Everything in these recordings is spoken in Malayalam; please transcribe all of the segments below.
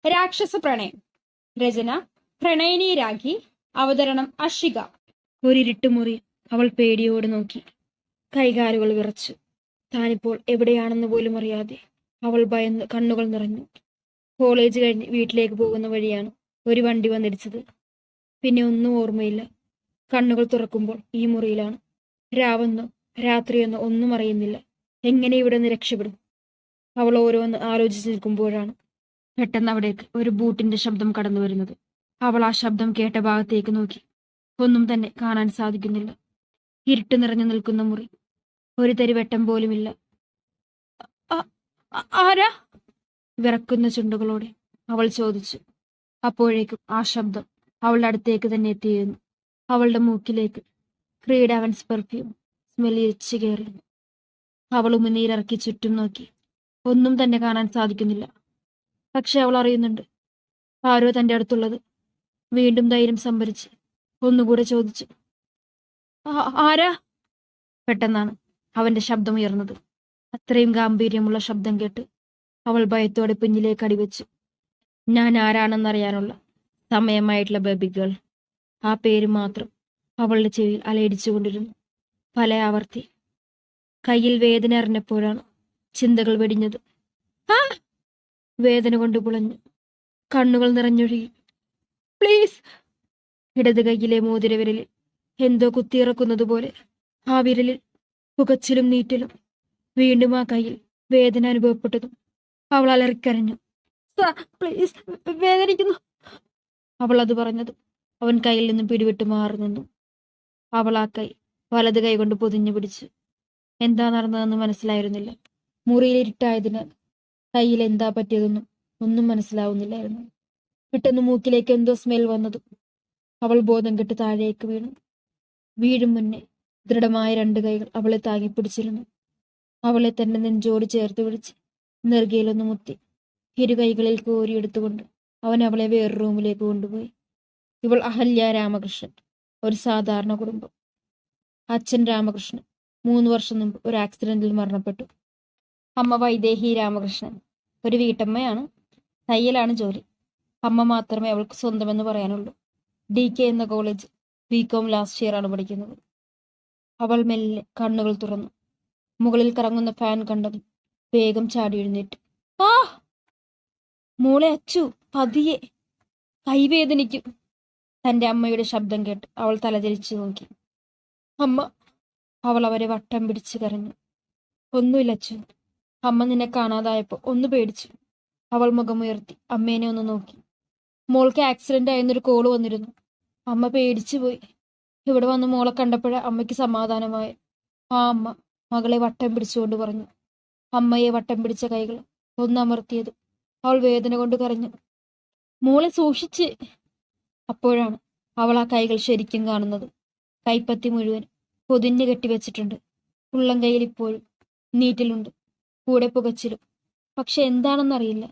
രാക്ഷസ പ്രണയം. രചന പ്രണയിനി രാഖി. അവതരണം അഷിക. ഒരിരുട്ടുമുറി. അവൾ പേടിയോട് നോക്കി. കൈകാലുകൾ വിറച്ചു. താനിപ്പോൾ എവിടെയാണെന്ന് പോലും അറിയാതെ അവൾ ഭയന്ന് കണ്ണുകൾ നിറഞ്ഞു. കോളേജ് കഴിഞ്ഞ് വീട്ടിലേക്ക് പോകുന്ന വഴിയാണ് ഒരു വണ്ടി വന്നിടിച്ചത്. പിന്നെ ഒന്നും ഓർമ്മയില്ല. കണ്ണുകൾ തുറക്കുമ്പോൾ ഈ മുറിയിലാണ്. രാവെന്നോ രാത്രിയെന്നോ ഒന്നും അറിയുന്നില്ല. എങ്ങനെ ഇവിടെ നിന്ന് രക്ഷപ്പെടും? അവൾ ഓരോന്ന് ആലോചിച്ച് നിൽക്കുമ്പോഴാണ് പെട്ടെന്ന് അവിടേക്ക് ഒരു ബൂട്ടിന്റെ ശബ്ദം കടന്നു വരുന്നത്. അവൾ ആ ശബ്ദം കേട്ട ഭാഗത്തേക്ക് നോക്കി. ഒന്നും തന്നെ കാണാൻ സാധിക്കുന്നില്ല. ഇരുട്ട് നിറഞ്ഞു നിൽക്കുന്ന മുറി. ഒരു തരി വെട്ടം പോലുമില്ല. ആരാ? വിറക്കുന്ന ചുണ്ടുകളോടെ അവൾ ചോദിച്ചു. അപ്പോഴേക്കും ആ ശബ്ദം അവളുടെ അടുത്തേക്ക് തന്നെ എത്തിയിരുന്നു. അവളുടെ മൂക്കിലേക്ക് ക്രീഡ് അവൻസ് പെർഫ്യൂം സ്മെല്ലിച്ച് കയറിയിരുന്നു. അവൾ ഉമിനീരിറക്കി ചുറ്റും നോക്കി. ഒന്നും തന്നെ കാണാൻ സാധിക്കുന്നില്ല. പക്ഷെ അവൾ അറിയുന്നുണ്ട് ആരോ തന്റെ അടുത്തുള്ളത്. വീണ്ടും ധൈര്യം സംഭരിച്ച് ഒന്നുകൂടെ ചോദിച്ചു, ആരാ? പെട്ടെന്നാണ് അവന്റെ ശബ്ദം ഉയർന്നത്. അത്രയും ഗാംഭീര്യമുള്ള ശബ്ദം കേട്ട് അവൾ ഭയത്തോടെ പിന്നിലേക്ക് അടിവെച്ചു. ഞാൻ ആരാണെന്നറിയാനുള്ള സമയമായിട്ടുള്ള ബേബി ഗേൾ. ആ പേര് മാത്രം അവളുടെ ചെവിയിൽ അലയടിച്ചുകൊണ്ടിരുന്നു. പല ആവർത്തി. കയ്യിൽ വേദന അറിഞ്ഞപ്പോഴാണ് ചിന്തകൾ വെടിഞ്ഞത്. ആ! വേദന കൊണ്ട് പുളഞ്ഞു. കണ്ണുകൾ നിറഞ്ഞൊഴുകി. പ്ലീസ്! ഇടത് കൈയിലെ മോതിരവിരലിൽ എന്തോ കുത്തിയിറക്കുന്നത് പോലെ ആ വിരലിൽ പുകച്ചിലും നീറ്റലും. വീണ്ടും ആ കയ്യിൽ വേദന അനുഭവപ്പെട്ടതും അവൾ അലറിക്കരഞ്ഞു. പ്ലീസ്, വേദനിക്കുന്നു. അവൾ അത് പറഞ്ഞത് അവൻ കയ്യിൽ നിന്നും പിടിവിട്ട് മാറി നിന്നു. അവൾ ആ കൈ വലത് കൈ കൊണ്ട് പൊതിഞ്ഞു പിടിച്ചു. എന്താ നടന്നതെന്ന് മനസ്സിലായിരുന്നില്ല. മുറിയിൽ ഇരുട്ടായതിനാൽ കയ്യിൽ എന്താ പറ്റിയതെന്നും ഒന്നും മനസ്സിലാവുന്നില്ലായിരുന്നു. പെട്ടെന്ന് മൂക്കിലേക്ക് എന്തോ സ്മെൽ വന്നതും അവൾ ബോധം കെട്ട് താഴേക്ക് വീണു. വീഴും മുന്നേ ദൃഢമായ രണ്ട് കൈകൾ അവളെ താങ്ങിപ്പിടിച്ചിരുന്നു. അവളെ തന്നെ നെഞ്ചോട് ചേർത്ത് പിടിച്ച് നെറുകയിലൊന്ന് മുത്തി ഇരു കൈകളിൽ കോരിയെടുത്തുകൊണ്ട് അവൻ അവളെ വേറെ റൂമിലേക്ക് കൊണ്ടുപോയി. ഇവൾ അഹല്യ രാമകൃഷ്ണൻ. ഒരു സാധാരണ കുടുംബം. അച്ഛൻ രാമകൃഷ്ണൻ 3 വർഷം മുമ്പ് ഒരു ആക്സിഡന്റിൽ മരണപ്പെട്ടു. അമ്മ വൈദേഹി രാമകൃഷ്ണൻ. ഒരു വീട്ടമ്മയാണ്. തയ്യലാണ് ജോലി. അമ്മ മാത്രമേ അവൾക്ക് സ്വന്തമെന്ന് പറയാനുള്ളൂ. DK എന്ന കോളേജ് BCom ലാസ്റ്റ് ഇയർ ആണ് പഠിക്കുന്നത്. അവൾ മെല്ലെ കണ്ണുകൾ തുറന്നു. മുകളിൽ കറങ്ങുന്ന ഫാൻ കണ്ടതും വേഗം ചാടി എഴുന്നേറ്റ്. ആ! മോളെ അച്ചു, പതിയെ, കൈവേദനിക്കും. തന്റെ അമ്മയുടെ ശബ്ദം കേട്ട് അവൾ തലചരിച്ചു നോക്കി. അമ്മ! അവൾ അവരെ വട്ടം പിടിച്ച് കരഞ്ഞു. ഒന്നുമില്ല അച്ചു. അമ്മ നിന്നെ കാണാതായപ്പോ ഒന്ന് പേടിച്ചു. അവൾ മുഖമുയർത്തി അമ്മേനെ ഒന്ന് നോക്കി. മോൾക്ക് ആക്സിഡന്റ് ആയെന്നൊരു കോള് വന്നിരുന്നു. അമ്മ പേടിച്ചു പോയി. ഇവിടെ വന്ന് മോളെ കണ്ടപ്പോഴാ അമ്മയ്ക്ക് സമാധാനമായ. ആ അമ്മ മകളെ വട്ടം പിടിച്ചുകൊണ്ട് പറഞ്ഞു. അമ്മയെ വട്ടം പിടിച്ച കൈകൾ ഒന്നമർത്തിയത് അവൾ വേദന കൊണ്ട് കരഞ്ഞു. മോളെ സൂക്ഷിച്ച്. അപ്പോഴാണ് അവൾ ആ കൈകൾ ശരിക്കും കാണുന്നത്. കൈപ്പത്തി മുഴുവൻ പൊതിഞ്ഞു കെട്ടിവെച്ചിട്ടുണ്ട്. ഉള്ളം കൈയിൽ ഇപ്പോഴും നീറ്റലുണ്ട്, കൂടെ പുകച്ചിലും. പക്ഷെ എന്താണെന്നറിയില്ല.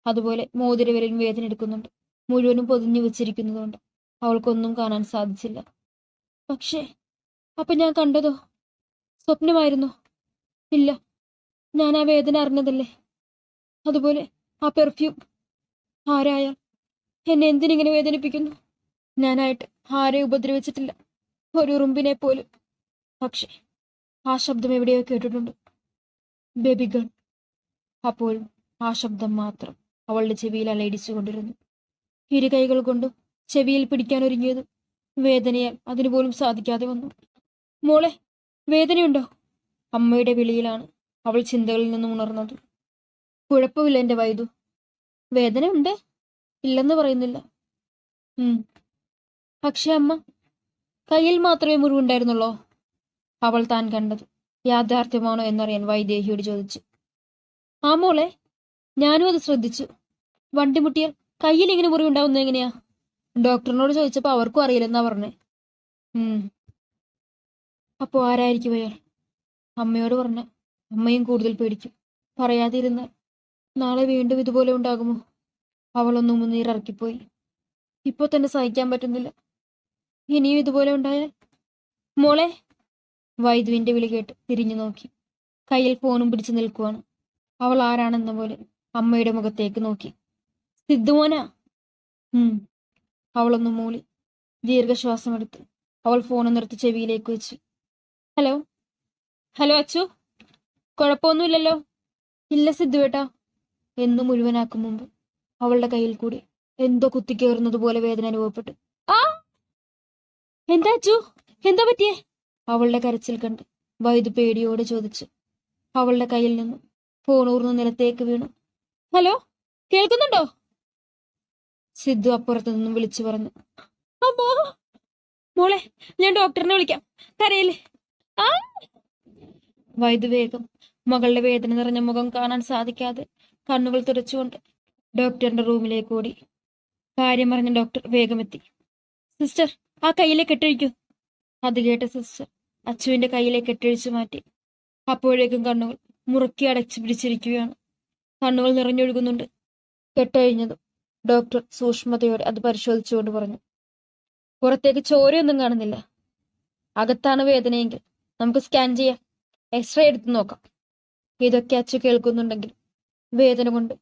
അതുപോലെ മോതിരവിരലും വേദന എടുക്കുന്നുണ്ട്. മുഴുവനും പൊതിഞ്ഞു വെച്ചിരിക്കുന്നതുകൊണ്ട് അവൾക്കൊന്നും കാണാൻ സാധിച്ചില്ല. പക്ഷേ അപ്പൊ ഞാൻ കണ്ടതോ സ്വപ്നമായിരുന്നോ? ഇല്ല, ഞാൻ ആ വേദന അറിഞ്ഞതല്ലേ. അതുപോലെ ആ പെർഫ്യൂം. ആരായാൽ എന്നെ എന്തിനിങ്ങനെ വേദനിപ്പിക്കുന്നു? ഞാനായിട്ട് ആരെയും ഉപദ്രവിച്ചിട്ടില്ല, ഒരു ഉറുമ്പിനെ പോലും. പക്ഷെ ആ ശബ്ദം എവിടെയോ കേട്ടിട്ടുണ്ട്. Baby girl. അപ്പോഴും ആ ശബ്ദം മാത്രം അവളുടെ ചെവിയിൽ അലയിടിച്ചുകൊണ്ടിരുന്നു. ഇരു കൈകൾ കൊണ്ടും ചെവിയിൽ പിടിക്കാൻ ഒരുങ്ങിയതും വേദനയാൽ അതിനുപോലും സാധിക്കാതെ വന്നു. മോളെ, വേദനയുണ്ടോ? അമ്മയുടെ വിളിയിലാണ് അവൾ ചിന്തകളിൽ നിന്നും ഉണർന്നത്. കുഴപ്പമില്ല എന്റെ വൈദു. വേദനയുണ്ട്, ഇല്ലെന്ന് പറയുന്നില്ല. പക്ഷെ അമ്മ, കയ്യിൽ മാത്രമേ മുറിവുണ്ടായിരുന്നുള്ളോ? അവൾ താൻ കണ്ടത് യാഥാർത്ഥ്യമാണോ എന്നറിയാൻ വൈദേഹിയോട് ചോദിച്ചു. ആ മോളെ, ഞാനും അത് ശ്രദ്ധിച്ചു. വണ്ടി മുട്ടിയാൽ കയ്യിൽ ഇങ്ങനെ മുറിവുണ്ടാവുന്നത് എങ്ങനെയാ? ഡോക്ടറിനോട് ചോദിച്ചപ്പോ അവർക്കും അറിയില്ലെന്നാ പറഞ്ഞേ. അപ്പോ ആരായിരിക്കും അയാൾ? അമ്മയോട് പറഞ്ഞ അമ്മയും കൂടുതൽ പേടിക്കും. പറയാതെ ഇരുന്നാൽ നാളെ വീണ്ടും ഇതുപോലെ ഉണ്ടാകുമോ? അവളൊന്നും മുന്നീറിറക്കിപ്പോയി. ഇപ്പൊ തന്നെ സഹിക്കാൻ പറ്റുന്നില്ല. ഇനിയും ഇതുപോലെ ഉണ്ടായാൽ? മോളെ! വൈദ്യുവിന്റെ വിളി കേട്ട് തിരിഞ്ഞു നോക്കി. കയ്യിൽ ഫോണും പിടിച്ചു നിൽക്കുവാണ്. അവൾ ആരാണെന്ന പോലെ അമ്മയുടെ മുഖത്തേക്ക് നോക്കി. സിദ്ധുമോനാ? ഉം. അവളൊന്ന് മൂളി. ദീർഘശ്വാസമെടുത്ത് അവൾ ഫോൺ നിർത്തി ചെവിയിലേക്ക് വെച്ച്. ഹലോ? ഹലോ അച്ചു, കുഴപ്പമൊന്നുമില്ലല്ലോ? ഇല്ല സിദ്ധുവേട്ടാ. എന്ന് മുഴുവനാക്കും മുമ്പ് അവളുടെ കയ്യിൽ കൂടി എന്തോ കുത്തിക്കേറുന്നത് പോലെ വേദന അനുഭവപ്പെട്ടു. ആ, എന്താ അച്ചു? എന്താ പറ്റിയേ? അവളുടെ കരച്ചിൽ കണ്ട് വൈദ്യു പേടിയോടെ ചോദിച്ചു. അവളുടെ കയ്യിൽ നിന്നും ഫോൺ ഊർന്ന് നിലത്തേക്ക് വീണു. ഹലോ, കേൾക്കുന്നുണ്ടോ? സിദ്ധു അപ്പുറത്തു നിന്നും വിളിച്ചു പറഞ്ഞു. അമ്മോ, മോളെ, ഞാൻ ഡോക്ടറിനെ വിളിക്കാം, കരയില്ലേ? ആ, വൈദ്യു വേഗം മകളുടെ വേദന നിറഞ്ഞ മുഖം കാണാൻ സാധിക്കാതെ കണ്ണുകൾ തുറച്ചുകൊണ്ട് ഡോക്ടറിന്റെ റൂമിലേക്ക് ഓടി. കാര്യം പറഞ്ഞ ഡോക്ടർ വേഗമെത്തി. സിസ്റ്റർ, ആ കയ്യിലെ കെട്ടഴിക്കൂ. അത് കേട്ട സിസ്റ്റർ അച്ചുവിന്റെ കയ്യിലെ കെട്ടഴിച്ചു മാറ്റി. അപ്പോഴേക്കും കണ്ണുകൾ മുറുക്കി അടച്ചു പിടിച്ചിരിക്കുകയാണ്. കണ്ണുകൾ നിറഞ്ഞൊഴുകുന്നുണ്ട്. കെട്ടഴിഞ്ഞതും ഡോക്ടർ സൂക്ഷ്മതയോടെ അത് പരിശോധിച്ചുകൊണ്ട് പറഞ്ഞു. പുറത്തേക്ക് ചോരയൊന്നും കാണുന്നില്ല. അകത്താണ് വേദനയെങ്കിൽ നമുക്ക് സ്കാൻ ചെയ്യാം, എക്സ്റേ എടുത്ത് നോക്കാം. ഇതൊക്കെ അച്ചു കേൾക്കുന്നുണ്ടെങ്കിൽ വേദന കൊണ്ട്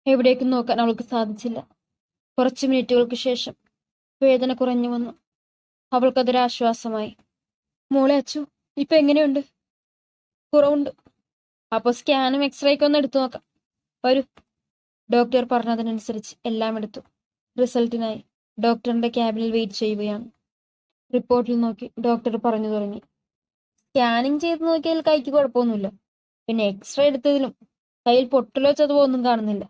എവിടേക്കും നോക്കാൻ അവൾക്ക് സാധിച്ചില്ല. കുറച്ച് മിനിറ്റുകൾക്ക് ശേഷം വേദന കുറഞ്ഞു വന്നു. അവൾക്കതൊരാശ്വാസമായി. മോളെ അച്ചു, ഇപ്പൊ എങ്ങനെയുണ്ട്? കുറവുണ്ട്. അപ്പൊ സ്കാനും എക്സ്റേക്കും ഒന്ന് എടുത്തു നോക്കാം. വരൂ. ഡോക്ടർ പറഞ്ഞതിനനുസരിച്ച് എല്ലാം എടുത്തു. റിസൾട്ടിനായി ഡോക്ടറിന്റെ ക്യാബിനിൽ വെയിറ്റ് ചെയ്യുകയാണ്. റിപ്പോർട്ടിൽ നോക്കി ഡോക്ടർ പറഞ്ഞു തുടങ്ങി. സ്കാനിങ് ചെയ്ത് നോക്കിയാൽ കൈക്ക് കുഴപ്പമൊന്നുമില്ല. പിന്നെ എക്സ്റേ എടുത്തതിലും കയ്യിൽ പൊട്ടലോ ചതവോ ഒന്നും കാണുന്നില്ല.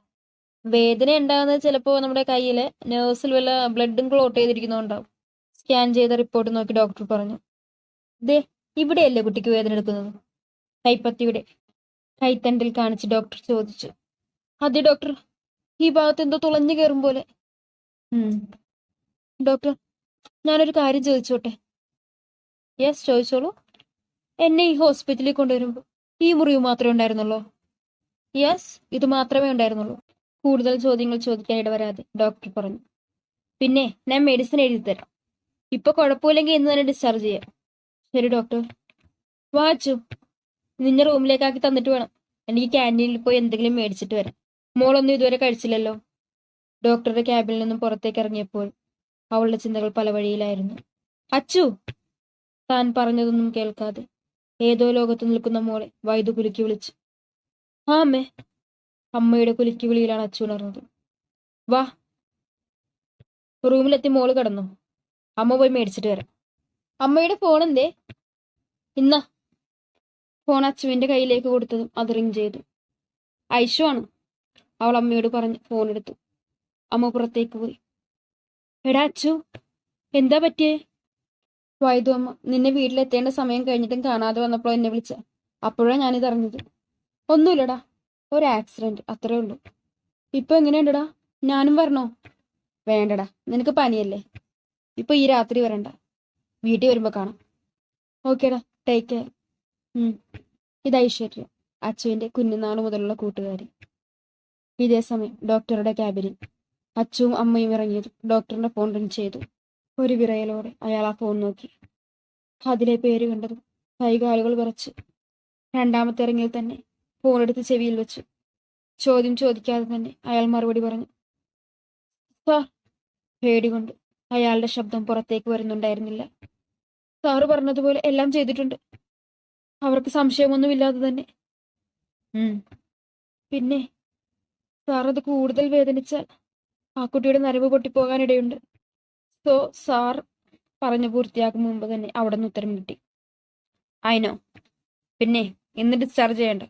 വേദന ഉണ്ടാകുന്നത് ചിലപ്പോൾ നമ്മുടെ കയ്യിലെ നേഴ്സിൽ വല്ല ബ്ലഡും ക്ലോട്ട് ചെയ്തിരിക്കുന്നതുകൊണ്ടാവും. സ്കാൻ ചെയ്ത റിപ്പോർട്ട് നോക്കി ഡോക്ടർ പറഞ്ഞു. ദേ, ഇവിടെയല്ലേ കുട്ടിക്ക് വേദന എടുക്കുന്നത്? കൈപ്പത്തിയുടെ കൈത്തണ്ടിൽ കാണിച്ച് ഡോക്ടർ ചോദിച്ചു. അതെ ഡോക്ടർ, ഈ ഭാഗത്ത് എന്തോ തുളഞ്ഞു കയറും പോലെ. ഡോക്ടർ, ഞാനൊരു കാര്യം ചോദിച്ചോട്ടെ? യെസ്, ചോദിച്ചോളൂ. എന്നെ ഈ ഹോസ്പിറ്റലിൽ കൊണ്ടുവരുമ്പോൾ ഈ മുറിവ് മാത്രമേ ഉണ്ടായിരുന്നുള്ളൂ? യെസ്, ഇത് മാത്രമേ ഉണ്ടായിരുന്നുള്ളൂ. കൂടുതൽ ചോദ്യങ്ങൾ ചോദിക്കാൻ ഇടവരാതെ ഡോക്ടർ പറഞ്ഞു. പിന്നെ ഞാൻ മെഡിസിൻ എഴുതി തരാം. ഇപ്പൊ കുഴപ്പമില്ലെങ്കിൽ ഇന്ന് തന്നെ ഡിസ്ചാർജ് ചെയ്യാം. ശരി ഡോക്ടർ. വാച്ചു, നിന്നെ റൂമിലേക്കാക്കി തന്നിട്ട് വേണം എനിക്ക് ക്യാൻറ്റീനിൽ പോയി എന്തെങ്കിലും മേടിച്ചിട്ട് വരാം. മോളൊന്നും ഇതുവരെ കഴിച്ചില്ലല്ലോ. ഡോക്ടറുടെ ക്യാബിനിൽ നിന്നും പുറത്തേക്ക് ഇറങ്ങിയപ്പോൾ അവളുടെ ചിന്തകൾ പല വഴിയിലായിരുന്നു. അച്ചു! താൻ പറഞ്ഞതൊന്നും കേൾക്കാതെ ഏതോ ലോകത്ത് നിൽക്കുന്ന മോളെ വൈദ്യു കുലുക്കി വിളിച്ചു. ആ അമ്മേ. അമ്മയുടെ കുലുക്കി വിളിയിലാണ് അച്ചു ഉണർന്നത്. വാ. റൂമിലെത്തി മോള് കിടന്നു. അമ്മ പോയി മേടിച്ചിട്ട് വരാം. അമ്മയുടെ ഫോൺ എന്തേ? ഇന്നാ. ഫോൺ അച്ചുവിന്റെ കയ്യിലേക്ക് കൊടുത്തതും അത് റിങ് ചെയ്തു. ഐഷു ആണ്, അവൾ അമ്മയോട് പറഞ്ഞ് ഫോൺ എടുത്തു. അമ്മ പുറത്തേക്ക് പോയി. എടാ അച്ചു, എന്താ പറ്റിയേ? വൈദ്യു അമ്മ നിന്നെ വീട്ടിലെത്തേണ്ട സമയം കഴിഞ്ഞിട്ടും കാണാതെ വന്നപ്പോൾ എന്നെ വിളിച്ച. അപ്പോഴാണ് ഞാനിത് അറിഞ്ഞത്. ഒന്നുമില്ലടാ, ഒരു ആക്സിഡന്റ്, അത്രേ ഉള്ളൂ. ഇപ്പൊ എങ്ങനെയുണ്ടടാ? ഞാനും വരണോ? വേണ്ടടാ, നിനക്ക് പനിയല്ലേ. ഇപ്പൊ ഈ രാത്രി വരണ്ട, വീട്ടിൽ വരുമ്പോ കാണാം. ഓക്കേടാ, ടേക്ക് കെയർ. ഇത് ഐശ്വര്യ, അച്ചുവിന്റെ കുഞ്ഞുനാൾ മുതലുള്ള കൂട്ടുകാരി. ഇതേ സമയം ഡോക്ടറുടെ ക്യാബിനിൽ അച്ചുവും അമ്മയും ഇറങ്ങിയതും ഡോക്ടറിന്റെ ഫോൺ റിങ് ചെയ്തു. ഒരു വിറയലോടെ അയാൾ ആ ഫോൺ നോക്കി. അതിലെ പേര് കണ്ടതും കൈകാലുകൾ വിറച്ച്. രണ്ടാമത്തെ ഇറങ്ങിയിൽ തന്നെ ഫോൺ എടുത്ത് ചെവിയിൽ വെച്ചു. ചോദ്യം ചോദിക്കാതെ തന്നെ അയാൾ മറുപടി പറഞ്ഞു. സാർ. പേടികൊണ്ട് അയാളുടെ ശബ്ദം പുറത്തേക്ക് വരുന്നുണ്ടായിരുന്നില്ല. സാറ് പറഞ്ഞതുപോലെ എല്ലാം ചെയ്തിട്ടുണ്ട്. അവർക്ക് സംശയമൊന്നുമില്ലാതെ തന്നെ. പിന്നെ സാർ അത് കൂടുതൽ വേദനിച്ചാൽ ആ കുട്ടിയുടെ നരമ്പ് പൊട്ടിപ്പോകാനിടയുണ്ട്. സോ സാർ പറഞ്ഞു പൂർത്തിയാക്കും മുമ്പ് തന്നെ അവിടെ നിന്ന് ഉത്തരം കിട്ടി. അയിനോ? പിന്നെ ഇന്ന് ഡിസ്ചാർജ് ചെയ്യണ്ട,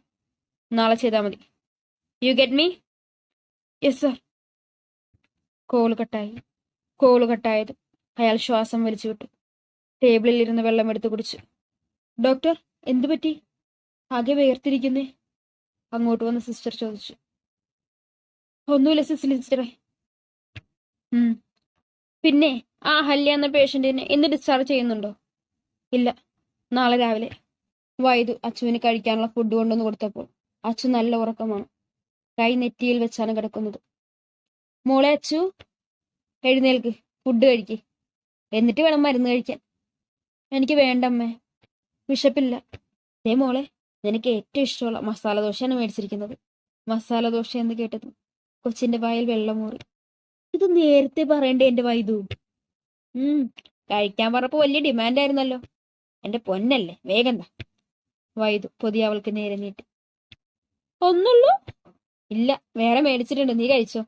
നാളെ ചെയ്താൽ മതി. You get me? Yes sir. Call കട്ടായത് അയാൾ ശ്വാസം വലിച്ചു വിട്ടു. ടേബിളിൽ ഇരുന്ന് വെള്ളം എടുത്ത് കുടിച്ചു. ഡോക്ടർ, എന്തു പറ്റി? ആകെ വേർതിരിക്കുന്നേ? അങ്ങോട്ട് വന്ന് സിസ്റ്റർ ചോദിച്ചു. ഒന്നുമില്ല സിസ്റ്ററെ. പിന്നെ ആ ഹല്യ എന്ന പേഷ്യന്റിനെ ഇന്ന് ഡിസ്ചാർജ് ചെയ്യുന്നുണ്ടോ? ഇല്ല, നാളെ രാവിലെ. വൈദ്യു അച്ചുവിന് കഴിക്കാനുള്ള ഫുഡ് കൊണ്ടുവന്ന് കൊടുത്തപ്പോൾ അച്ചു നല്ല ഉറക്കമാണ്. കൈ നെറ്റിയിൽ വെച്ചാണ് കിടക്കുന്നത്. മോളെ അച്ചു, എഴുന്നേൽക്ക്, ഫുഡ് കഴിക്ക്, എന്നിട്ട് വേണം മരുന്ന് കഴിക്കാൻ. എനിക്ക് വേണ്ടമ്മേ, വിശപ്പില്ല. മോളെ, നിനക്ക് ഏറ്റവും ഇഷ്ടമുള്ള മസാല ദോശയാണ് മേടിച്ചിരിക്കുന്നത്. മസാല ദോശ എന്ന് കേട്ടതും കൊച്ചിന്റെ വായിൽ വെള്ളമൂറി. ഇത് നേരത്തെ പറയണ്ടേ എന്റെ വൈദു? കഴിക്കാൻ പറഞ്ഞപ്പോ വലിയ ഡിമാൻഡ് ആയിരുന്നല്ലോ. എന്റെ പൊന്നല്ലേ, വേഗം താ. വൈദു പൊതി അവൾക്ക് നേരെ നീട്ടി. ഒന്നുള്ളൂ? ഇല്ല, വേറെ മേടിച്ചിട്ടുണ്ട്, നീ കഴിച്ചോ.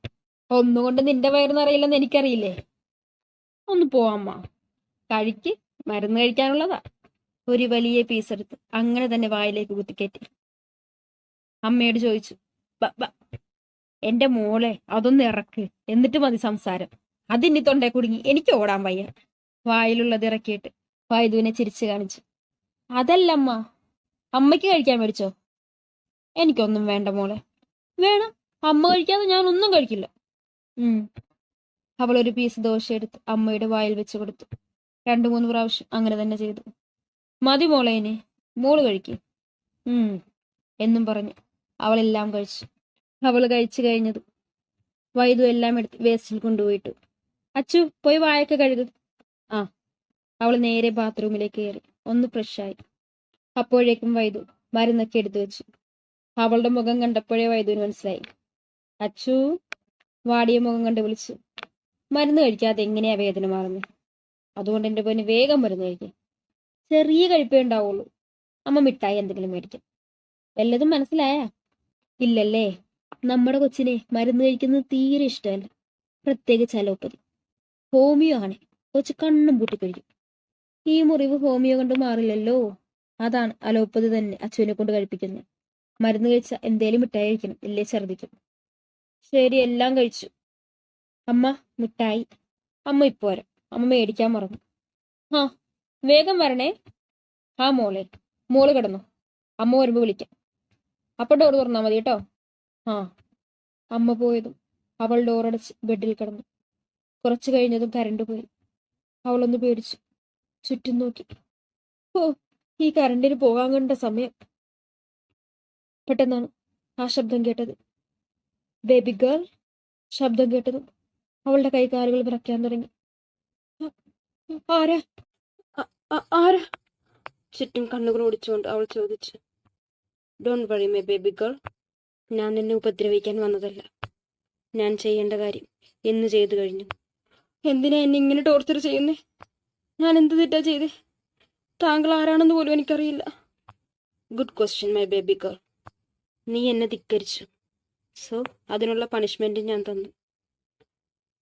ഒന്നുകൊണ്ട് നിന്റെ വയറിന്നറിയില്ലെന്ന് എനിക്കറിയില്ലേ. ഒന്ന് പോവാമ്മ, കഴിക്ക്, മരുന്ന് കഴിക്കാനുള്ളതാ. ഒരു വലിയ പീസ് എടുത്ത് അങ്ങനെ തന്നെ വായിലേക്ക് കുത്തിക്കയറ്റി. അമ്മയോട് ചോദിച്ചു, എന്റെ മോളെ അതൊന്ന് ഇറക്ക്, എന്നിട്ട് മതി സംസാരം. അതിന്നി തൊണ്ടേ കുടുങ്ങി, എനിക്ക് ഓടാൻ വയ്യ. വായിലുള്ളത് ഇറക്കിയിട്ട് വൈദുവിനെ ചിരിച്ചു കാണിച്ചു. അതല്ലമ്മ, അമ്മയ്ക്ക് കഴിക്കാൻ മേടിച്ചോ? എനിക്കൊന്നും വേണ്ട മോളെ. വേണം, അമ്മ കഴിക്കാതെ ഞാൻ ഒന്നും കഴിക്കില്ല. അവൾ ഒരു പീസ് ദോശ എടുത്ത് അമ്മയുടെ വായിൽ വെച്ച് കൊടുത്തു. 2-3 പ്രാവശ്യം അങ്ങനെ തന്നെ ചെയ്തു. മതി മോളേനെ, മോള് കഴിക്കും എന്നും പറഞ്ഞു അവളെല്ലാം കഴിച്ചു. അവൾ കഴിച്ചു കഴിഞ്ഞതും വൈദു എല്ലാം എടുത്ത് വേസ്റ്റിൽ കൊണ്ടുപോയിട്ടു. അച്ചു, പോയി വായൊക്കെ കഴുകു. അവൾ നേരെ ബാത്റൂമിലേക്ക് കയറി ഒന്ന് ഫ്രഷായി. അപ്പോഴേക്കും വൈദു മരുന്നൊക്കെ എടുത്തു വെച്ചു. അവളുടെ മുഖം കണ്ടപ്പോഴേ വൈദുവിന് മനസ്സിലായി. അച്ചു വാടിയ മുഖം കണ്ട് വിളിച്ചു. മരുന്ന് കഴിക്കാതെ എങ്ങനെയാ വേദന മാറുന്നത്? അതുകൊണ്ട് എന്റെ പൊന്ന് വേഗം മരുന്ന് കഴിക്കാം. ചെറിയ കഴിപ്പേ ഉണ്ടാവുള്ളൂ. അമ്മ മിഠായി എന്തെങ്കിലും മേടിക്കാം. വല്ലതും മനസ്സിലായ? ഇല്ലല്ലേ? നമ്മുടെ കൊച്ചിനെ മരുന്ന് കഴിക്കുന്നത് തീരെ ഇഷ്ടമല്ല, പ്രത്യേകിച്ച് അലോപ്പതി. ഹോമിയോ ആണ്, കൊച്ചു കണ്ണും പൂട്ടി കഴിക്കും. ഈ മുറിവ് ഹോമിയോ കൊണ്ട് മാറില്ലല്ലോ, അതാണ് അലോപ്പതി തന്നെ അച്ഛനെ കൊണ്ട് കഴിപ്പിക്കുന്നത്. മരുന്ന് കഴിച്ച എന്തേലും മിഠായി കഴിക്കണം, ഇല്ലേ ഛർദിക്കും. ശരി, എല്ലാം കഴിച്ചു. അമ്മ മിഠായി. അമ്മ ഇപ്പോ വരാം, അമ്മ മേടിക്കാൻ മറന്നു. വേഗം വരണേ. മോളെ, മോള് കിടന്നു, അമ്മ വരുമ്പോ വിളിക്കാം. അപ്പൊ ഡോർ തുറന്നാ മതി കേട്ടോ. അമ്മ പോയതും അവൾ ഡോറടച്ച് ബെഡിൽ കിടന്നു. കുറച്ചു കഴിഞ്ഞതും കരണ്ട് പോയി. അവളൊന്ന് പേടിച്ചു, ചുറ്റും നോക്കി. ഈ കരണ്ടിന് പോകാൻ കണ്ട സമയം. പെട്ടെന്നാണ് ആ ശബ്ദം കേട്ടത്. Baby girl. ശബ്ദം കേട്ടതും അവളുടെ കൈകാലുകൾ വിറയ്ക്കാൻ തുടങ്ങി. ആരാ? ആരാ? ചുറ്റും കണ്ണുകൾ ഓടിച്ചുകൊണ്ട് അവൾ ചോദിച്ചു. Don't worry my baby girl, ഞാൻ നിന്നെ ഉപദ്രവിക്കാൻ വന്നതല്ല. ഞാൻ ചെയ്യേണ്ട കാര്യം എന്ന് ചെയ്തു കഴിഞ്ഞു. എന്തിനാ എന്നെ ഇങ്ങനെ ടോർച്ചർ ചെയ്യുന്നേ? ഞാൻ എന്ത് തെറ്റാ ചെയ്തേ? താങ്കൾ ആരാണെന്ന് പോലും എനിക്കറിയില്ല. Good question my baby girl. നീ എന്നെ ധിക്കരിച്ചു, സോ അതിനുള്ള പണിഷ്മെന്റ് ഞാൻ തന്നു.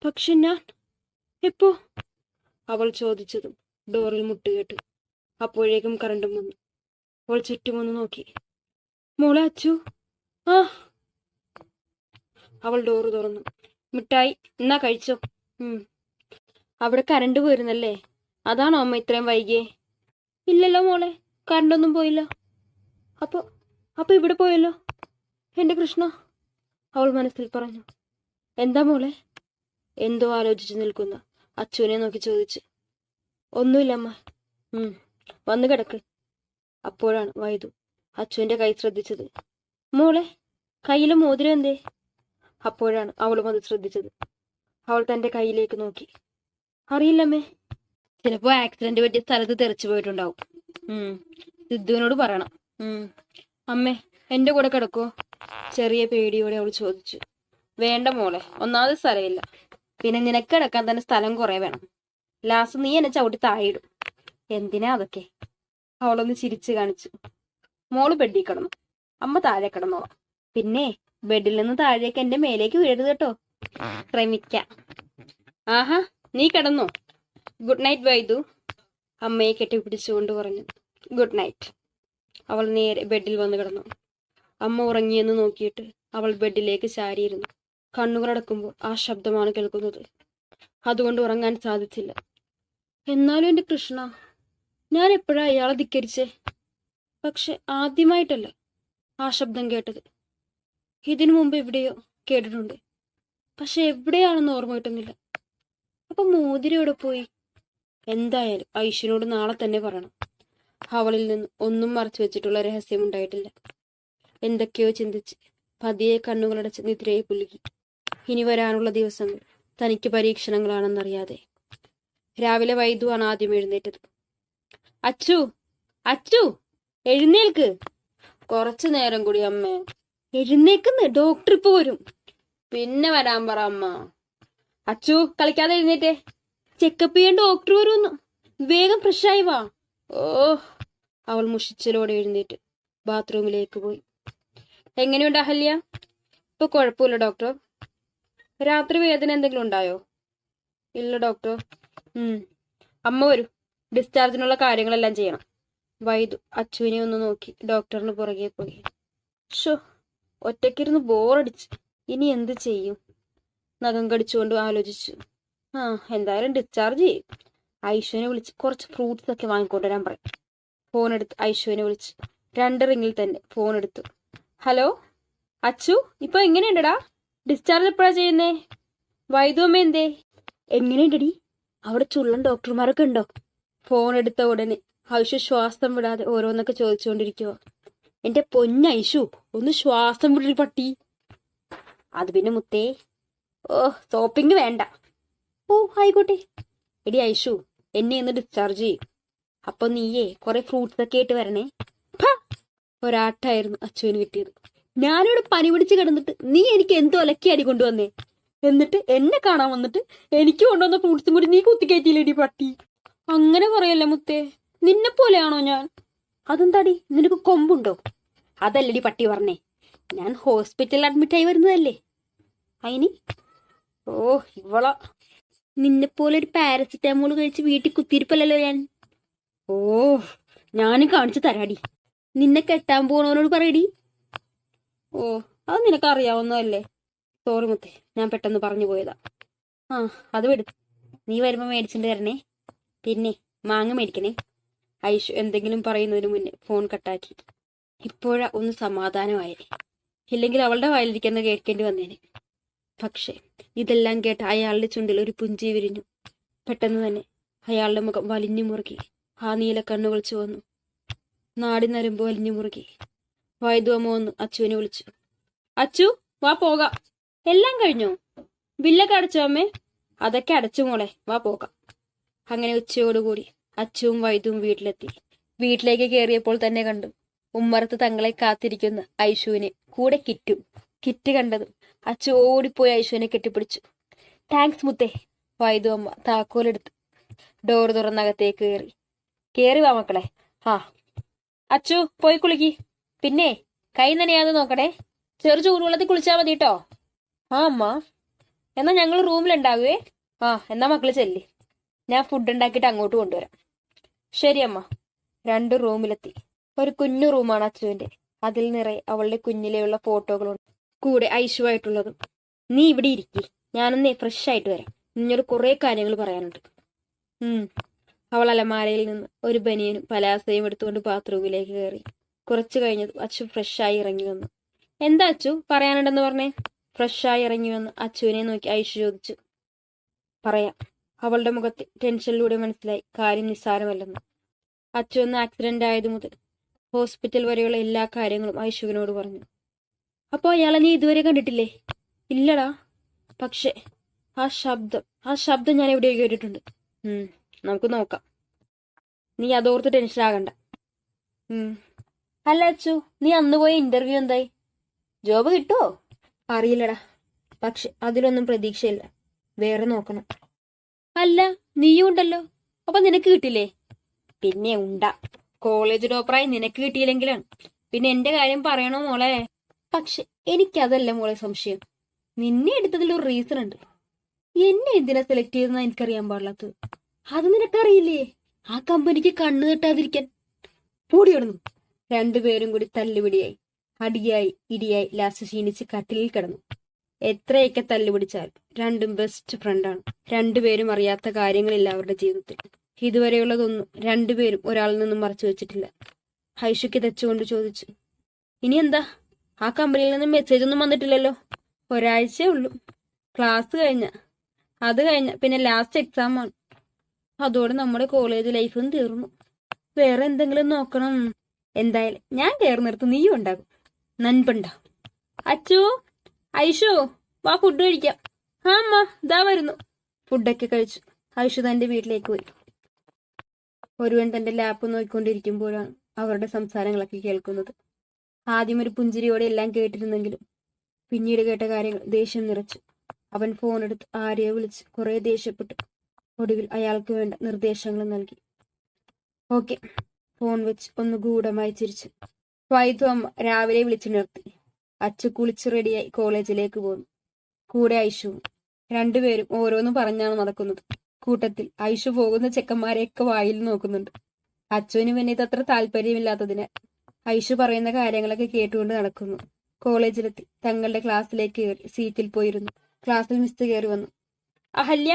പക്ഷെ ഞാൻ എപ്പോ? അവൾ ചോദിച്ചതും ഡോറിൽ മുട്ടുകേട്ടു. അപ്പോഴേക്കും കറണ്ടും വന്നു. അവൾ ചുറ്റുമൊന്ന് നോക്കി. മോളെ, അച്ചു. അവൾ ഡോറ് തുറന്നു. മിഠായി എന്നാ കഴിച്ചോ. അവിടെ കരണ്ട് പോയിരുന്നല്ലേ, അതാണോ അമ്മ ഇത്രയും വൈകിയേ? ഇല്ലല്ലോ മോളെ, കറണ്ടൊന്നും പോയില്ല. അപ്പൊ ഇവിടെ പോയല്ലോ എന്റെ കൃഷ്ണ, അവൾ മനസ്സിൽ പറഞ്ഞു. എന്താ മോളെ? എന്തോ ആലോചിച്ചു നിൽക്കുന്ന അച്ചുവിനെ നോക്കി ചോദിച്ചു. ഒന്നുമില്ലമ്മ. വന്നു കിടക്ക്. അപ്പോഴാണ് വൈദു അച്ചുവിന്റെ കൈ ശ്രദ്ധിച്ചത്. മോളെ, കയ്യിലെ മോതിരം എന്തേ? അപ്പോഴാണ് അവളും അത് ശ്രദ്ധിച്ചത്. അവൾ തന്റെ കയ്യിലേക്ക് നോക്കി. അറിയില്ലമ്മേ. ചിലപ്പോ ആക്സിഡന്റ് പറ്റിയ സ്ഥലത്ത് തെറിച്ചു പോയിട്ടുണ്ടാവും. സിദ്ധുവിനോട് പറയണം. അമ്മേ, എന്റെ കൂടെ കിടക്കുവോ? ചെറിയ പേടിയോടെ അവൾ ചോദിച്ചു. വേണ്ട മോളെ, ഒന്നാമത് സ്ഥലമില്ല, പിന്നെ നിനക്ക് കിടക്കാൻ തന്നെ സ്ഥലം കുറെ വേണം. ലാസ്റ്റ് നീ എന്നെ ചവിട്ടി താഴെയിടും. എന്തിനാ അതൊക്കെ? അവളൊന്ന് ചിരിച്ചു കാണിച്ചു. മോള് ബെഡിൽ കിടന്നു, അമ്മ താഴെ കിടന്നോളാം. പിന്നെ ബെഡിൽ നിന്ന് താഴേക്ക് എന്റെ മേലേക്ക് വീഴരുത് കേട്ടോ. ശ്രമിക്കാം. ആഹാ, നീ കിടന്നോ? ഗുഡ് നൈറ്റ് വൈദു, അമ്മയെ കെട്ടിപ്പിടിച്ചുകൊണ്ട് പറഞ്ഞു. Good night. അവൾ നേരെ ബെഡിൽ വന്ന് കിടന്നു. അമ്മ ഉറങ്ങിയെന്ന് നോക്കിയിട്ട് അവൾ ബെഡിലേക്ക് ചാരിയിരുന്നു. കണ്ണുകളടക്കുമ്പോൾ ആ ശബ്ദമാണ് കേൾക്കുന്നത്. അതുകൊണ്ട് ഉറങ്ങാൻ സാധിച്ചില്ല. എന്നാലും എന്റെ കൃഷ്ണ, ഞാൻ എപ്പോഴാ അയാളെ ധിക്കരിച്ചേ? പക്ഷെ ആദ്യമായിട്ടല്ല ആ ശബ്ദം കേട്ടത്. ഇതിനു മുമ്പ് എവിടെയോ കേട്ടിട്ടുണ്ട്, പക്ഷെ എവിടെയാണെന്ന് ഓർമ്മ കിട്ടുന്നില്ല. അപ്പൊ മോതിരം എവിടെ പോയി? എന്തായാലും ഐശ്വനോട് നാളെ തന്നെ പറയണം. അവളിൽ നിന്ന് ഒന്നും മറച്ചു വെച്ചിട്ടുള്ള രഹസ്യം ഉണ്ടായിട്ടില്ല. എന്തൊക്കെയോ ചിന്തിച്ച് പതിയെ കണ്ണുകളടച്ച് നിദ്രയെ പുലുകി. ഇനി വരാനുള്ള ദിവസങ്ങൾ തനിക്ക് പരീക്ഷണങ്ങളാണെന്നറിയാതെ. രാവിലെ വൈദുവാണ് ആദ്യം എഴുന്നേറ്റത്. അച്ചു, അച്ചു, എഴുന്നേൽക്ക്. കുറച്ചു നേരം കൂടി അമ്മേ. എഴുന്നേക്കുന്ന്, ഡോക്ടർ ഇപ്പൊ വരും. പിന്നെ വരാൻ പറ അമ്മ. അച്ചു കളിക്കാതെ എഴുന്നേറ്റേ, ചെക്കപ്പ് ചെയ്യാൻ ഡോക്ടർ വരുന്നു, വേഗം ഫ്രഷായി വാ. ഓ. അവൾ മുഷിച്ചിലോടെ എഴുന്നേറ്റ് ബാത്റൂമിലേക്ക് പോയി. എങ്ങനെയുണ്ട് അഹല്യ? ഇപ്പൊ കുഴപ്പമില്ല ഡോക്ടർ. രാത്രി വേദന എന്തെങ്കിലും ഉണ്ടായോ? ഇല്ല ഡോക്ടർ. അമ്മ വരൂ, ഡിസ്ചാർജിനുള്ള കാര്യങ്ങളെല്ലാം ചെയ്യണം. വൈദു അച്ചുവിനെ ഒന്ന് നോക്കി ഡോക്ടറിന് പുറകെ പോയി. ഷോ, ഒറ്റയ്ക്കിരുന്ന് ബോറടിച്ച് ഇനി എന്ത് ചെയ്യും? നഖം കടിച്ചുകൊണ്ട് ആലോചിച്ചു. എന്തായാലും ഡിസ്ചാർജ് ചെയ്യും. ഐശുവിനെ വിളിച്ച് കുറച്ച് ഫ്രൂട്ട്സ് ഒക്കെ വാങ്ങിക്കൊണ്ടുവരാൻ പറയും. ഫോൺ എടുത്ത് ഐശുവിനെ വിളിച്ചു. 2 റിങ്ങിൽ തന്നെ ഫോൺ എടുത്തു. ഹലോ അച്ചു, ഇപ്പൊ എങ്ങനെയുണ്ടടാ? ഡിസ്ചാർജ് എപ്പോഴാ ചെയ്യുന്നേ? വൈദു അമ്മ എന്തേ? എങ്ങനെയുണ്ടടി? അവിടെ ചുള്ളൻ ഡോക്ടർമാരൊക്കെ ഉണ്ടോ? ഫോൺ എടുത്ത ഉടനെ ഐഷു ശ്വാസം വിടാതെ ഓരോന്നൊക്കെ ചോദിച്ചുകൊണ്ടിരിക്കുക. എന്റെ പൊന്നൈഷു, ഒന്ന് ശ്വാസം വിടൊരു പട്ടി. അത് പിന്നെ മുത്തേ. ഓ, സോപ്പിങ് വേണ്ട. ഓ ആയിക്കോട്ടെ. എടി ഐഷു, എന്നെ ഒന്ന് ഡിസ്ചാർജ് ചെയ്യും. അപ്പൊ നീയേ കുറെ ഫ്രൂട്ട്സ് ഒക്കെ ആയിട്ട് വരണേ. ഒരാട്ടായിരുന്നു അച്ചുവിന് കിട്ടിയത്. ഞാനിവിടെ പനി പിടിച്ച് കിടന്നിട്ട് നീ എനിക്ക് എന്തോ ഒലക്കടി കൊണ്ടുവന്നേ. എന്നിട്ട് എന്നെ കാണാൻ വന്നിട്ട് എനിക്ക് കൊണ്ടുവന്ന ഫ്രൂട്ട്സും കൂടി നീ കുത്തിക്കയറ്റിയില്ലേടി പട്ടി. അങ്ങനെ പറയല്ലേ മുത്തേ, നിന്നെ പോലെയാണോ ഞാൻ? അതെന്താടി, നിനക്ക് കൊമ്പുണ്ടോ? അതല്ലടി പട്ടി പറഞ്ഞേ, ഞാൻ ഹോസ്പിറ്റലിൽ അഡ്മിറ്റ് ആയി വരുന്നതല്ലേ അയിനി. ഓ ഇവള, നിന്നെപ്പോലെ ഒരു പാരസിറ്റാമോൾ കഴിച്ച് വീട്ടിൽ കുത്തിയിരിപ്പല്ലോ ഞാൻ. ഓ, ഞാനും കാണിച്ചു തരാടി. നിന്നെ കെട്ടാൻ പോണവനോട് പറയടി. ഓ, അത് നിനക്ക് അറിയാവുന്നതല്ലേ. സോറി മുത്തേ, ഞാൻ പെട്ടെന്ന് പറഞ്ഞു പോയതാ. അത് വിടും, നീ വരുമ്പോ മേടിച്ചിട്ട് തരണേ. പിന്നെ മാങ്ങ മേടിക്കണേ. ഐഷു എന്തെങ്കിലും പറയുന്നതിന് മുന്നേ ഫോൺ കട്ടാക്കി. ഇപ്പോഴാ ഒന്ന് സമാധാനമായി. ഇല്ലെങ്കിൽ അവളുടെ വായിലിരിക്കുന്ന കേൾക്കേണ്ടി വന്നേനെ. പക്ഷെ ഇതെല്ലാം കേട്ട് അയാളുടെ ചുണ്ടിൽ ഒരു പുഞ്ചി വിരിഞ്ഞു. പെട്ടെന്ന് തന്നെ അയാളുടെ മുഖം വലിഞ്ഞു മുറുകി. ആ നീല കണ്ണുകൾ ചുവന്നു. നാടി നരമ്പ് വലിഞ്ഞു മുറുകി. വൈദു അമ്മ വന്ന് അച്ചുവിനെ വിളിച്ചു. അച്ചു വാ പോകാം. എല്ലാം കഴിഞ്ഞോ? ബില്ലൊക്കെ അടച്ചോ അമ്മേ? അതൊക്കെ അടച്ചു മോളെ, വാ പോകാം. അങ്ങനെ ഉച്ചയോടുകൂടി അച്ചുവും വൈദുവും വീട്ടിലെത്തി. വീട്ടിലേക്ക് കയറിയപ്പോൾ തന്നെ കണ്ടു ഉമ്മറത്ത് തങ്ങളെ കാത്തിരിക്കുന്ന ഐഷുവിനെ, കൂടെ കിറ്റും. കിറ്റ് കണ്ടതും അച്ചു ഓടിപ്പോയി ഐഷുവിനെ കെട്ടിപ്പിടിച്ചു. താങ്ക്സ് മുത്തേ. വൈദു അമ്മ താക്കോലെടുത്ത് ഡോർ തുറന്നകത്തേക്ക് കേറി വാ മക്കളെ. അച്ചു പോയി കുളിക്ക്. പിന്നെ കൈ നനയാതെ നോക്കണേ. ചെറു ചൂടുവെള്ളത്തിൽ കുളിച്ചാൽ മതി കേട്ടോ. അമ്മ. എന്നാ ഞങ്ങൾ റൂമിലുണ്ടാകുവേ. എന്നാ മക്കള് ചെല്ലി, ഞാൻ ഫുഡ് ഉണ്ടാക്കിയിട്ട് അങ്ങോട്ട് കൊണ്ടുവരാം. ശരി അമ്മ. 2 റൂമിലെത്തി. ഒരു കുഞ്ഞു റൂമാണ് അച്ചുവിന്റെ. അതിൽ നിറയെ അവളുടെ കുഞ്ഞിലെയുള്ള ഫോട്ടോകളുണ്ട്, കൂടെ ഐഷുവായിട്ടുള്ളതും. നീ ഇവിടെ ഇരിക്കി, ഞാനൊന്നേ ഫ്രഷ് ആയിട്ട് വരാം. നിന്നോട് കുറെ കാര്യങ്ങൾ പറയാനുണ്ട്. അവൾ അലമാരയിൽ നിന്ന് ഒരു ബനിയനും പലാസയും എടുത്തുകൊണ്ട് ബാത്റൂമിലേക്ക് കയറി. കുറച്ചു കഴിഞ്ഞതും അച്ചു ഫ്രഷായി ഇറങ്ങി വന്നു. എന്താ അച്ചു പറയാനുണ്ടെന്ന് പറഞ്ഞേ? ഫ്രഷായി ഇറങ്ങി വന്ന് അച്ചുവിനെ നോക്കി ഐഷു ചോദിച്ചു. പറയാം. അവളുടെ മുഖത്തെ ടെൻഷനിലൂടെ മനസ്സിലായി കാര്യം നിസ്സാരമല്ലെന്ന്. അച്ചു ഒന്ന് ആക്സിഡന്റ് ആയതു മുതൽ ഹോസ്പിറ്റൽ വരെയുള്ള എല്ലാ കാര്യങ്ങളും ഐഷുവിനോട് പറഞ്ഞു. അപ്പോ അയാളെ നീ ഇതുവരെ കണ്ടിട്ടില്ലേ? ഇല്ലടാ, പക്ഷെ ആ ശബ്ദം ഞാൻ എവിടെയോ കേട്ടിട്ടുണ്ട്. നമുക്ക് നോക്കാം. നീ അതോർത്ത് ടെൻഷൻ ആകണ്ട. അല്ല അച്ചു, നീ അന്ന് പോയ ഇന്റർവ്യൂ എന്തായി? ജോബ് കിട്ടുമോ? അറിയില്ലടാ, പക്ഷെ അതിലൊന്നും പ്രതീക്ഷയില്ല. വേറെ നോക്കണം. അല്ല, നീയും ഉണ്ടല്ലോ, അപ്പൊ നിനക്ക് കിട്ടില്ലേ? പിന്നെ ഉണ്ടാ. കോളേജ് ടോപ്പറായി നിനക്ക് കിട്ടിയില്ലെങ്കിലാണ് പിന്നെ എന്റെ കാര്യം പറയണോ മോളെ? പക്ഷെ എനിക്കതല്ല മോളെ സംശയം. നിന്നെ എടുത്തതിൽ ഒരു റീസൺ ഉണ്ട്. എന്നെ എന്തിനാ സെലക്ട് ചെയ്തെന്നാ എനിക്കറിയാൻ പാടില്ലാത്തത്. അത് നിനക്കറിയില്ലേ? ആ കമ്പനിക്ക് കണ്ണു തട്ടാതിരിക്കാൻ പൂടി കിടന്നു. 2 പേരും കൂടി തല്ലുപിടിയായി, അടിയായി, ഇടിയായി, ലാസ്റ്റ് ക്ഷീണിച്ച് കട്ടിലിൽ കിടന്നു. എത്രയൊക്കെ തല്ലുപിടിച്ചാൽ രണ്ടും ബെസ്റ്റ് ഫ്രണ്ടാണ്. 2 പേരും അറിയാത്ത കാര്യങ്ങളില്ല അവരുടെ ജീവിതത്തിൽ. ഇതുവരെയുള്ളതൊന്നും 2 പേരും ഒരാളിൽ നിന്നും മറച്ചു വെച്ചിട്ടില്ല. ഐഷുക്ക് തെച്ചുകൊണ്ട് ചോദിച്ചു. ഇനി എന്താ? ആ കമ്പനിയിൽ നിന്നും മെസ്സേജ് ഒന്നും വന്നിട്ടില്ലല്ലോ? ഒരാഴ്ചയേ ഉള്ളൂ. ക്ലാസ് അത് കഴിഞ്ഞ പിന്നെ ലാസ്റ്റ് എക്സാം ആണ്. അതോടെ നമ്മുടെ കോളേജ് ലൈഫും തീർന്നു. വേറെ എന്തെങ്കിലും നോക്കണം. എന്തായാലും ഞാൻ കയറുന്നിടത്ത് നീയും ഉണ്ടാകും. നൻപുണ്ട. അച്ചു, ഐഷു വാ ഫുഡ് കഴിക്കാം. അമ്മ ഇതാ വരുന്നു. ഫുഡൊക്കെ കഴിച്ചു ഐഷു തന്റെ വീട്ടിലേക്ക് പോയി. ഒരുവൻ തന്റെ ലാപ്പ് നോക്കിക്കൊണ്ടിരിക്കുമ്പോഴാണ് അവരുടെ സംസാരങ്ങളൊക്കെ കേൾക്കുന്നത്. ആദ്യം ഒരു പുഞ്ചിരിയോടെ എല്ലാം കേട്ടിരുന്നെങ്കിലും പിന്നീട് കേട്ട കാര്യങ്ങൾ ദേഷ്യം നിറച്ചു. അവൻ ഫോണെടുത്ത് ആരെയോ വിളിച്ച് കുറെ ദേഷ്യപ്പെട്ടു. ഒടുവിൽ അയാൾക്ക് വേണ്ട നിർദ്ദേശങ്ങൾ നൽകി. ഓക്കെ, ഫോൺ വെച്ച് ഒന്ന് ഗൂഢമായി ചിരിച്ചു. വൈദ്യു അമ്മ രാവിലെ വിളിച്ചുണർത്തി. അച്ചു കുളിച്ച് റെഡിയായി കോളേജിലേക്ക് പോന്നു. കൂടെ ഐഷുവും. രണ്ടുപേരും ഓരോന്നും പറഞ്ഞാണ് നടക്കുന്നത്. കൂട്ടത്തിൽ ഐഷു പോകുന്ന ചെക്കന്മാരെയൊക്കെ വായിൽ നോക്കുന്നുണ്ട്. അച്ചുവിന് പിന്നെ ഇതത്ര താല്പര്യമില്ലാത്തതിനാൽ ഐഷു പറയുന്ന കാര്യങ്ങളൊക്കെ കേട്ടുകൊണ്ട് നടക്കുന്നു. കോളേജിലെത്തി തങ്ങളുടെ ക്ലാസ്സിലേക്ക് കയറി സീറ്റിൽ പോയിരുന്നു. ക്ലാസ്സിൽ മിസ് കയറി വന്നു. അഹല്യ,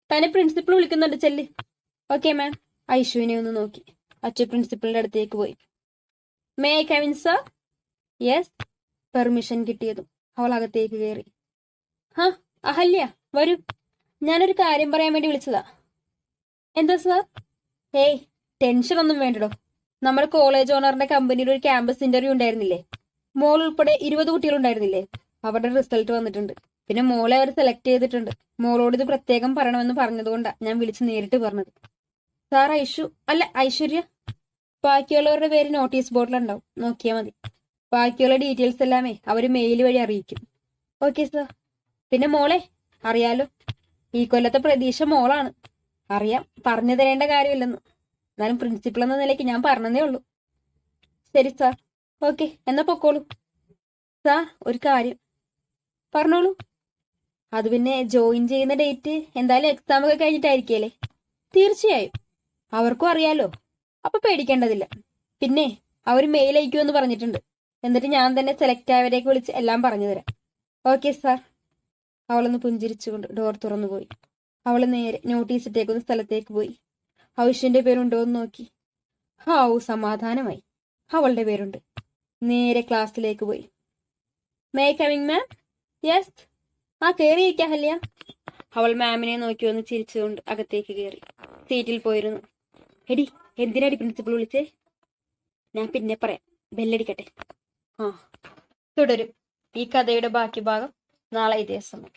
തന്നെ പ്രിൻസിപ്പൾ വിളിക്കുന്നുണ്ട്, ചെല്ല്. Okay ma'am. ഐഷുവിനെ ഒന്ന് നോക്കി അച്ചു പ്രിൻസിപ്പളിന്റെ അടുത്തേക്ക് പോയി. May I come in sir? Yes. Permission കിട്ടിയതും അവൾ അകത്തേക്ക് കയറി. അഹല്യ വരൂ, ഞാനൊരു കാര്യം പറയാൻ വേണ്ടി വിളിച്ചതാ. എന്താ സാർ? ഹേയ്, ടെൻഷൻ ഒന്നും വേണ്ടടോ. നമ്മുടെ കോളേജ് ഓണറിന്റെ കമ്പനിയിൽ ഒരു ക്യാമ്പസ് ഇന്റർവ്യൂ ഉണ്ടായിരുന്നില്ലേ? മോൾ ഉൾപ്പെടെ 20 കുട്ടികളുണ്ടായിരുന്നില്ലേ? അവരുടെ റിസൾട്ട് വന്നിട്ടുണ്ട്. പിന്നെ മോളെ അവർ സെലക്ട് ചെയ്തിട്ടുണ്ട്. മോളോട് ഇത് പ്രത്യേകം പറയണമെന്ന് പറഞ്ഞതുകൊണ്ടാണ് ഞാൻ വിളിച്ച് നേരിട്ട് പറഞ്ഞത്. സാർ ഐഷു അല്ല ഐശ്വര്യ. ബാക്കിയുള്ളവരുടെ പേര് നോട്ടീസ് ബോർഡിലുണ്ടാവും, നോക്കിയാൽ മതി. ബാക്കിയുള്ള ഡീറ്റെയിൽസ് എല്ലാമേ അവർ മെയിൽ വഴി അറിയിക്കും. Okay sir. പിന്നെ മോളെ അറിയാലോ, ഈ കൊല്ലത്തെ പ്രതീക്ഷ മോളാണ്. അറിയാം, പറഞ്ഞു തരേണ്ട കാര്യമില്ലെന്ന്. എന്നാലും പ്രിൻസിപ്പൾ എന്ന നിലയ്ക്ക് ഞാൻ പറഞ്ഞതേ ഉള്ളൂ. ശരി സാർ. ഓക്കെ, എന്നാ പൊക്കോളൂ. സാർ ഒരു കാര്യം. പറഞ്ഞോളൂ. അത് പിന്നെ ജോയിൻ ചെയ്യുന്ന ഡേറ്റ് എന്തായാലും എക്സാം ഒക്കെ കഴിഞ്ഞിട്ടായിരിക്കല്ലേ? തീർച്ചയായും. അവർക്കും അറിയാലോ, അപ്പൊ പേടിക്കേണ്ടതില്ല. പിന്നെ അവർ മെയിൽ അയക്കുമെന്ന് പറഞ്ഞിട്ടുണ്ട്. എന്നിട്ട് ഞാൻ തന്നെ സെലക്ട് ആയവരേക്ക് വിളിച്ച് എല്ലാം പറഞ്ഞു തരാം. Okay sir. അവളൊന്ന് പുഞ്ചിരിച്ചുകൊണ്ട് ഡോർ തുറന്നുപോയി. അവൾ നേരെ നോട്ടീസ് ഇട്ടേക്കുന്ന സ്ഥലത്തേക്ക് പോയി. ഐഷുവിന്റെ പേരുണ്ടോ എന്ന് നോക്കി. സമാധാനമായി. അവളുടെ പേരുണ്ട്. നേരെ ക്ലാസ്സിലേക്ക് പോയി. മേ കമിങ് മാം? യെസ്. കയറിയിരിക്കാ ഹല്യ. അവൾ മാമിനെ നോക്കി ഒന്ന് ചിരിച്ചുകൊണ്ട് അകത്തേക്ക് കയറി സീറ്റിൽ പോയിരുന്നു. എടി, എന്തിനാടി പ്രിൻസിപ്പൾ വിളിച്ചേ? ഞാൻ പിന്നെ പറയാം, ബെല്ലടിക്കട്ടെ. തുടരും. ഈ കഥയുടെ ബാക്കി ഭാഗം നാളെ ഇതേ സമയം.